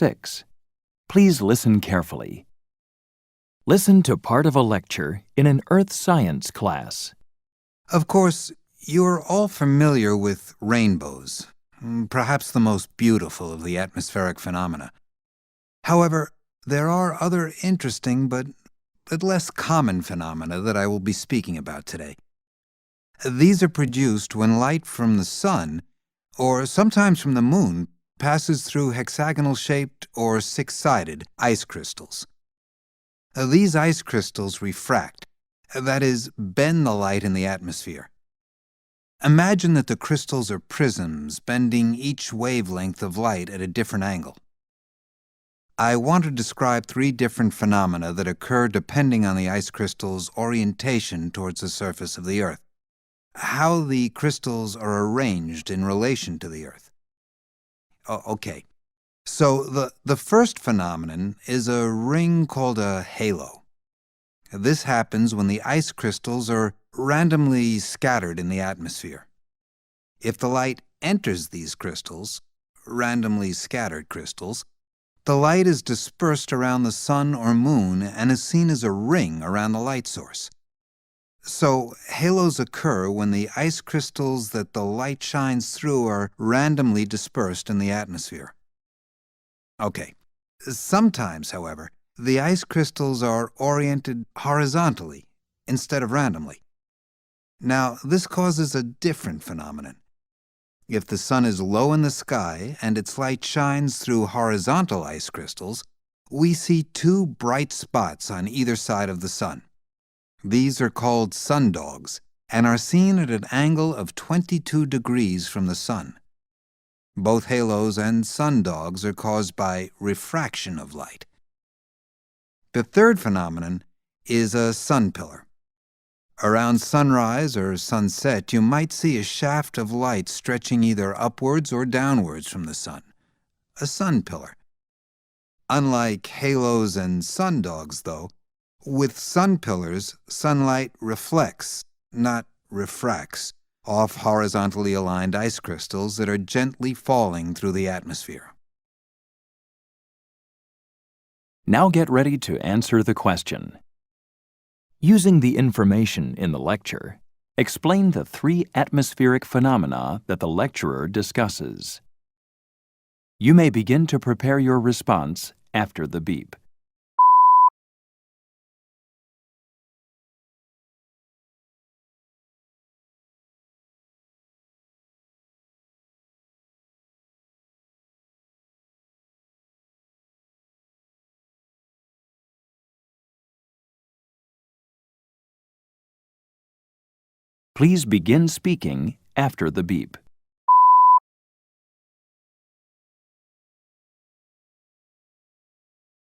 6. Please listen carefully. Listen to part of a lecture in an earth science class. Of course, you're all familiar with rainbows, perhaps the most beautiful of the atmospheric phenomena. However, there are other interesting but less common phenomena that I will be speaking about today. These are produced when light from the sun, or sometimes from the moon, passes through hexagonal-shaped or six-sided ice crystals. These ice crystals refract, that is, bend the light in the atmosphere. Imagine that the crystals are prisms bending each wavelength of light at a different angle. I want to describe 3 different phenomena that occur depending on the ice crystal's orientation towards the surface of the Earth, how the crystals are arranged in relation to the Earth. Okay, so the first phenomenon is a ring called a halo. This happens when the ice crystals are randomly scattered in the atmosphere. If the light enters these crystals, randomly scattered crystals, the light is dispersed around the sun or moon and is seen as a ring around the light source. So, halos occur when the ice crystals that the light shines through are randomly dispersed in the atmosphere. Okay. Sometimes, however, the ice crystals are oriented horizontally instead of randomly. Now, this causes a different phenomenon. If the sun is low in the sky and its light shines through horizontal ice crystals, we see 2 bright spots on either side of the sun. These are called sundogs and are seen at an angle of 22 degrees from the sun. Both halos and sundogs are caused by refraction of light. The third phenomenon is a sun pillar. Around sunrise or sunset, you might see a shaft of light stretching either upwards or downwards from the sun, a sun pillar. Unlike halos and sundogs, though, with sun pillars, sunlight reflects, not refracts, off horizontally aligned ice crystals that are gently falling through the atmosphere. Now get ready to answer the question. Using the information in the lecture, explain the 3 atmospheric phenomena that the lecturer discusses. You may begin to prepare your response after the beep. Please begin speaking after the beep.